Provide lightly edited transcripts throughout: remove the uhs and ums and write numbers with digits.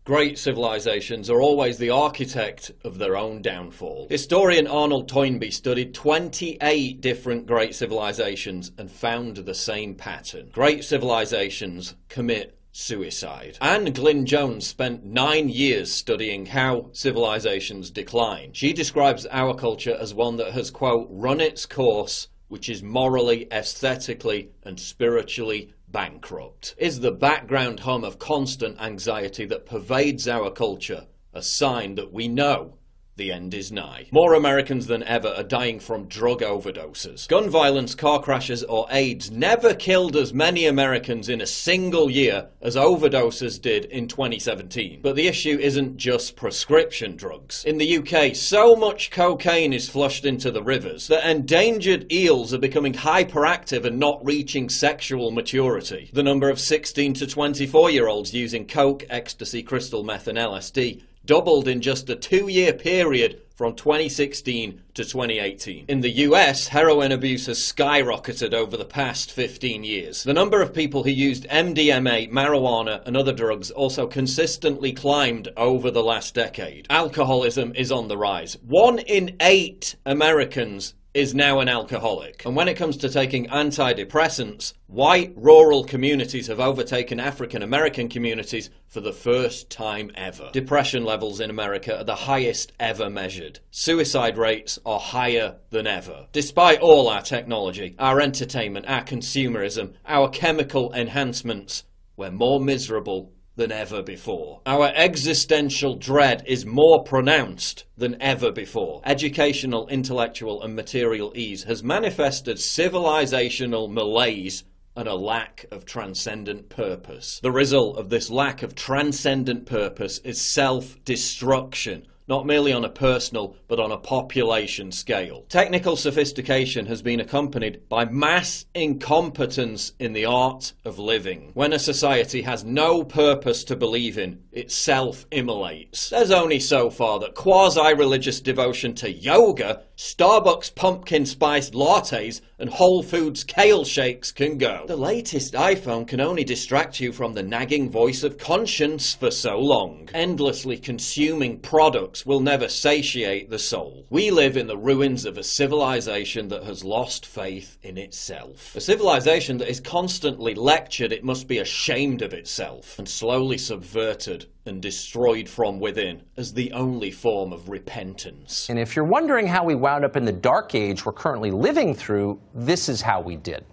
Great civilizations are always the architect of their own downfall. Historian Arnold Toynbee studied 28 different great civilizations and found the same pattern. Great civilizations commit suicide. Anne Glyn Jones spent 9 years studying how civilizations decline. She describes our culture as one that has, quote, run its course, which is morally, aesthetically, and spiritually bankrupt. Is the background hum of constant anxiety that pervades our culture a sign that we know the end is nigh? More Americans than ever are dying from drug overdoses. Gun violence, car crashes, or AIDS never killed as many Americans in a single year as overdoses did in 2017. But the issue isn't just prescription drugs. In the UK, so much cocaine is flushed into the rivers that endangered eels are becoming hyperactive and not reaching sexual maturity. The number of 16 to 24-year-olds using coke, ecstasy, crystal meth, and LSD doubled in just a 2-year period from 2016 to 2018. In the US, heroin abuse has skyrocketed over the past 15 years. The number of people who used MDMA, marijuana, and other drugs also consistently climbed over the last decade. Alcoholism is on the rise. 1 in 8 Americans is now an alcoholic. And when it comes to taking antidepressants, white rural communities have overtaken African American communities for the first time ever. Depression levels in America are the highest ever measured. Suicide rates are higher than ever. Despite all our technology, our entertainment, our consumerism, our chemical enhancements, we're more miserable than ever before. Our existential dread is more pronounced than ever before. Educational, intellectual, and material ease has manifested civilizational malaise and a lack of transcendent purpose. The result of this lack of transcendent purpose is self-destruction, not merely on a personal, but on a population scale. Technical sophistication has been accompanied by mass incompetence in the art of living. When a society has no purpose to believe in, it self-immolates. There's only so far that quasi-religious devotion to yoga, Starbucks pumpkin-spiced lattes, and Whole Foods kale shakes can go. The latest iPhone can only distract you from the nagging voice of conscience for so long. Endlessly consuming products will never satiate the soul. We live in the ruins of a civilization that has lost faith in itself. A civilization that is constantly lectured it must be ashamed of itself and slowly subverted and destroyed from within as the only form of repentance. And if you're wondering how we wound up in the dark age we're currently living through, this is how we did.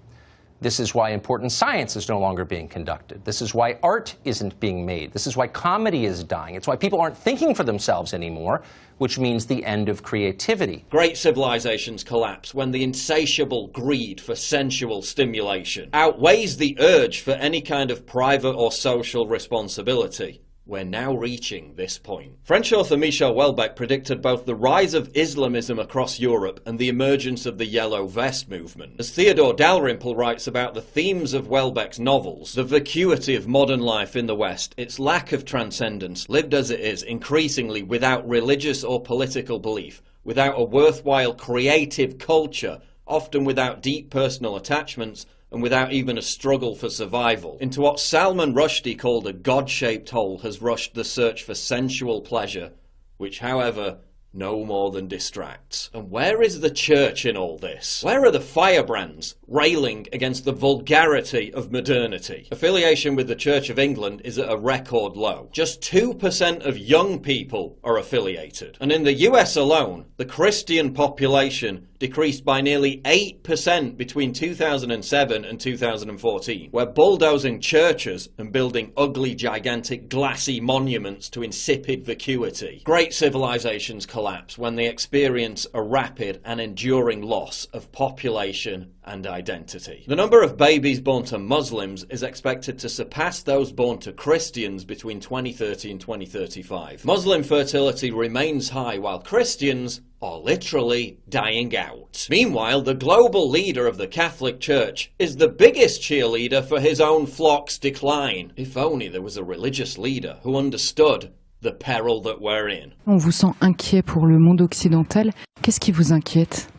This is why important science is no longer being conducted. This is why art isn't being made. This is why comedy is dying. It's why people aren't thinking for themselves anymore, which means the end of creativity. Great civilizations collapse when the insatiable greed for sensual stimulation outweighs the urge for any kind of private or social responsibility. We're now reaching this point. French author Michel Houellebecq predicted both the rise of Islamism across Europe and the emergence of the Yellow Vest movement. As Theodore Dalrymple writes about the themes of Houellebecq's novels, the vacuity of modern life in the West, its lack of transcendence, lived as it is, increasingly without religious or political belief, without a worthwhile creative culture, often without deep personal attachments, and without even a struggle for survival. Into what Salman Rushdie called a God-shaped hole has rushed the search for sensual pleasure, which, however, no more than distracts. And where is the church in all this? Where are the firebrands railing against the vulgarity of modernity? Affiliation with the Church of England is at a record low. Just 2% of young people are affiliated. And in the US alone, the Christian population decreased by nearly 8% between 2007 and 2014. We're bulldozing churches and building ugly, gigantic, glassy monuments to insipid vacuity. Great civilizations collapse when they experience a rapid and enduring loss of population and identity. The number of babies born to Muslims is expected to surpass those born to Christians between 2030 and 2035. Muslim fertility remains high while Christians are literally dying out. Meanwhile, the global leader of the Catholic Church is the biggest cheerleader for his own flock's decline. If only there was a religious leader who understood the peril that we're in. On vous sent inquiet pour le monde occidental. Qu'est-ce qui vous inquiète?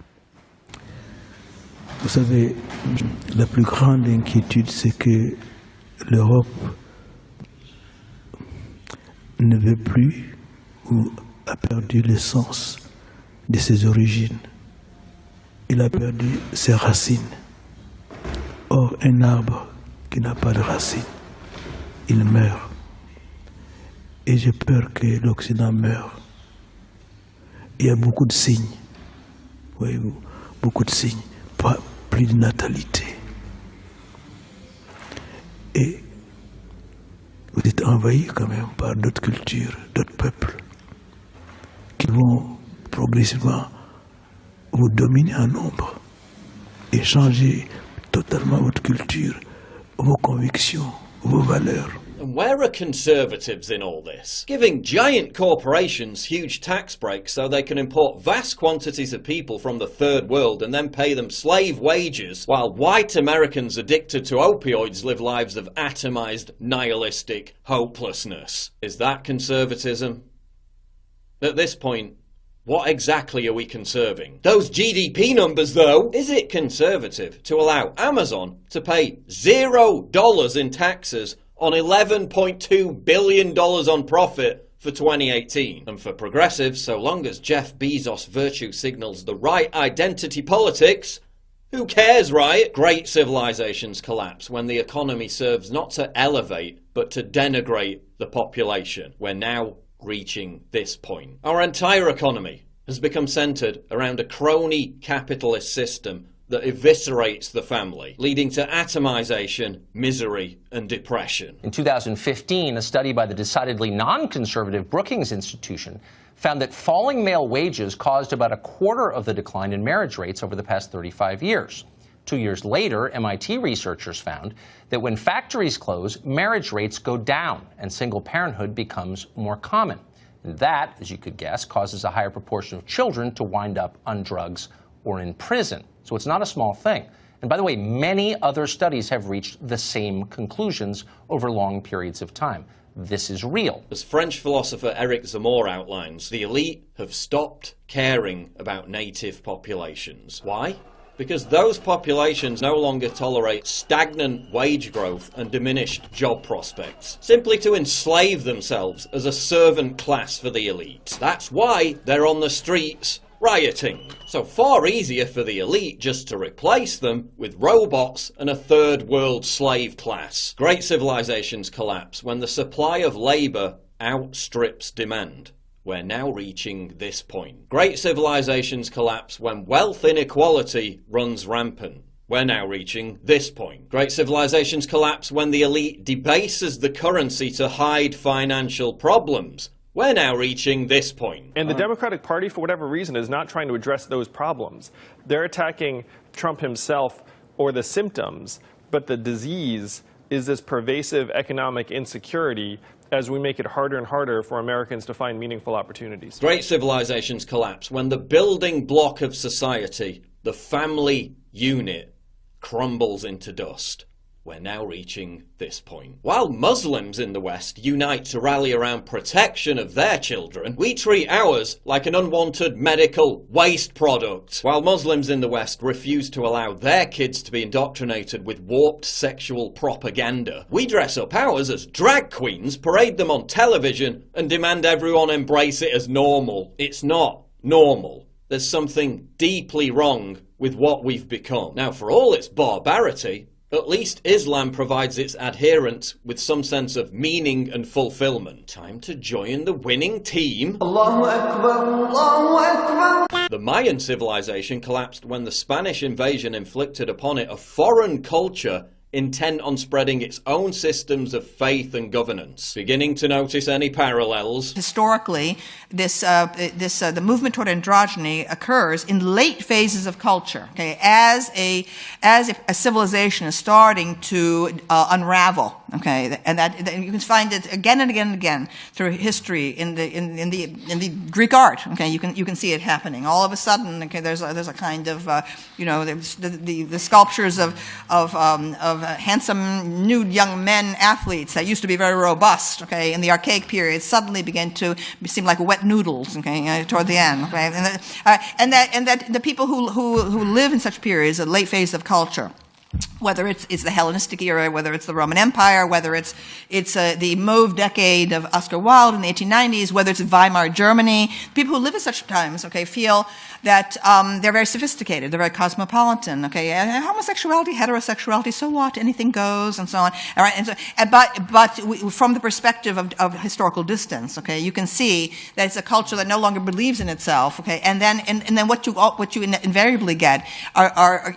Vous savez, la plus grande inquiétude, c'est que l'Europe ne veut plus ou a perdu le sens de ses origines. Il a perdu ses racines. Or, un arbre qui n'a pas de racines, il meurt. Et j'ai peur que l'Occident meure. Il y a beaucoup de signes, voyez-vous, beaucoup de signes, pas plus de natalité. Et vous êtes envahi quand même par d'autres cultures, d'autres peuples, qui vont progressivement vous dominer en nombre et changer totalement votre culture, vos convictions, vos valeurs. And where are conservatives in all this? Giving giant corporations huge tax breaks so they can import vast quantities of people from the third world and then pay them slave wages, while white Americans addicted to opioids live lives of atomized, nihilistic hopelessness. Is that conservatism? At this point, what exactly are we conserving? Those GDP numbers, though. Is it conservative to allow Amazon to pay $0 in taxes on $11.2 billion on profit for 2018? And for progressives, so long as Jeff Bezos' virtue signals the right identity politics, who cares, right? Great civilizations collapse when the economy serves not to elevate, but to denigrate the population. We're now reaching this point. Our entire economy has become centered around a crony capitalist system that eviscerates the family, leading to atomization, misery, and depression. In 2015, a study by the decidedly non-conservative Brookings Institution found that falling male wages caused about a quarter of the decline in marriage rates over the past 35 years. 2 years later, MIT researchers found that when factories close, marriage rates go down and single parenthood becomes more common. And that, as you could guess, causes a higher proportion of children to wind up on drugs or in prison. So it's not a small thing. And by the way, many other studies have reached the same conclusions over long periods of time. This is real. As French philosopher Eric Zemmour outlines, the elite have stopped caring about native populations. Why? Because those populations no longer tolerate stagnant wage growth and diminished job prospects, simply to enslave themselves as a servant class for the elite. That's why they're on the streets rioting. So far easier for the elite just to replace them with robots and a third world slave class. Great civilizations collapse when the supply of labour outstrips demand. We're now reaching this point. Great civilizations collapse when wealth inequality runs rampant. We're now reaching this point. Great civilizations collapse when the elite debases the currency to hide financial problems. We're now reaching this point. And the Democratic Party, for whatever reason, is not trying to address those problems. They're attacking Trump himself or the symptoms, but the disease is this pervasive economic insecurity as we make it harder and harder for Americans to find meaningful opportunities. Great civilizations collapse when the building block of society, the family unit, crumbles into dust. We're now reaching this point. While Muslims in the West unite to rally around protection of their children, we treat ours like an unwanted medical waste product. While Muslims in the West refuse to allow their kids to be indoctrinated with warped sexual propaganda, we dress up ours as drag queens, parade them on television, and demand everyone embrace it as normal. It's not normal. There's something deeply wrong with what we've become. Now, for all its barbarity, at least Islam provides its adherents with some sense of meaning and fulfillment. Time to join the winning team. Allahu Akbar, Allahu Akbar. The Mayan civilization collapsed when the Spanish invasion inflicted upon it a foreign culture intent on spreading its own systems of faith and governance. Beginning to notice any parallels? Historically, the movement toward androgyny occurs in late phases of culture. Okay, as a civilization is starting to unravel. Okay, and that you can find it again and again and again through history in the Greek art. Okay, you can see it happening. All of a sudden, okay, there's a kind of the sculptures of handsome nude young men athletes that used to be very robust, okay, in the archaic period suddenly began to seem like wet noodles, okay, toward the end, okay, and that the people who live in such periods, a late phase of culture, whether it's the Hellenistic era, whether it's the Roman Empire, whether it's the mauve decade of Oscar Wilde in the 1890s, whether it's Weimar Germany. People who live at such times, okay, feel that they're very sophisticated, they're very cosmopolitan, okay. And homosexuality, heterosexuality, so what? Anything goes, and so on. All right, and so, but from the perspective of historical distance, okay, you can see that it's a culture that no longer believes in itself, okay. And then what you invariably get are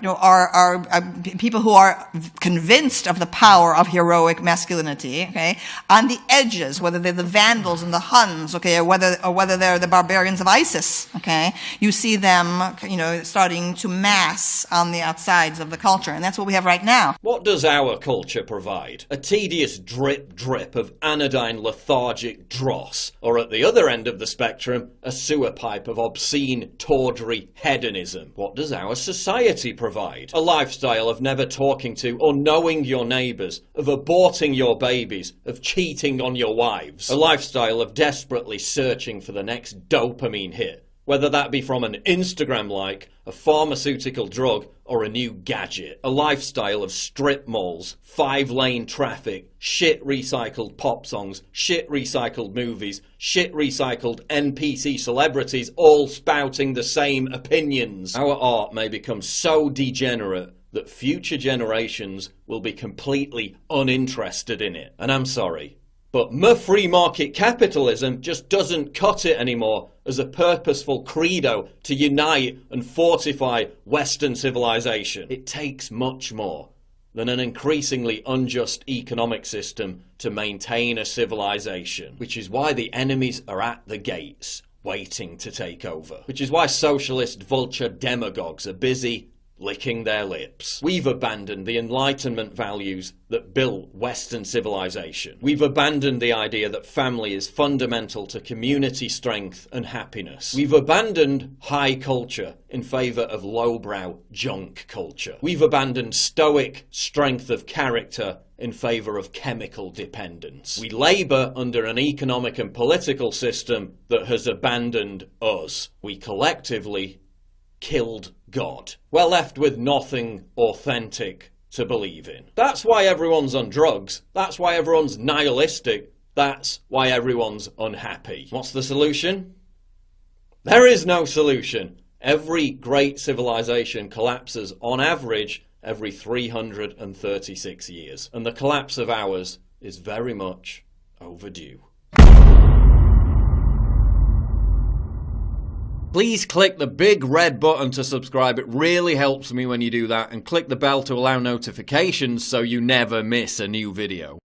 people who are convinced of the power of heroic masculinity, okay, on the edges, whether they're the Vandals and the Huns, okay, or whether they're the barbarians of ISIS, okay. You see them, starting to mass on the outsides of the culture, and that's what we have right now. What does our culture provide? A tedious drip of anodyne lethargic dross, or at the other end of the spectrum, a sewer pipe of obscene, tawdry hedonism. What does our society provide? A lifestyle of never talking to or knowing your neighbours, of aborting your babies, of cheating on your wives. A lifestyle of desperately searching for the next dopamine hit, whether that be from an Instagram like, a pharmaceutical drug, or a new gadget. A lifestyle of strip malls, 5-lane traffic, shit recycled pop songs, shit recycled movies, shit recycled NPC celebrities, all spouting the same opinions. Our art may become so degenerate that future generations will be completely uninterested in it. And I'm sorry, but free market capitalism just doesn't cut it anymore as a purposeful credo to unite and fortify Western civilization. It takes much more than an increasingly unjust economic system to maintain a civilization, which is why the enemies are at the gates, waiting to take over. Which is why socialist vulture demagogues are busy licking their lips. We've abandoned the Enlightenment values that built Western civilization. We've abandoned the idea that family is fundamental to community strength and happiness. We've abandoned high culture in favour of lowbrow junk culture. We've abandoned stoic strength of character in favour of chemical dependence. We labour under an economic and political system that has abandoned us. We collectively killed God. We're left with nothing authentic to believe in. That's why everyone's on drugs. That's why everyone's nihilistic. That's why everyone's unhappy. What's the solution? There is no solution. Every great civilization collapses on average every 336 years. And the collapse of ours is very much overdue. Please click the big red button to subscribe. It really helps me when you do that. And click the bell to allow notifications so you never miss a new video.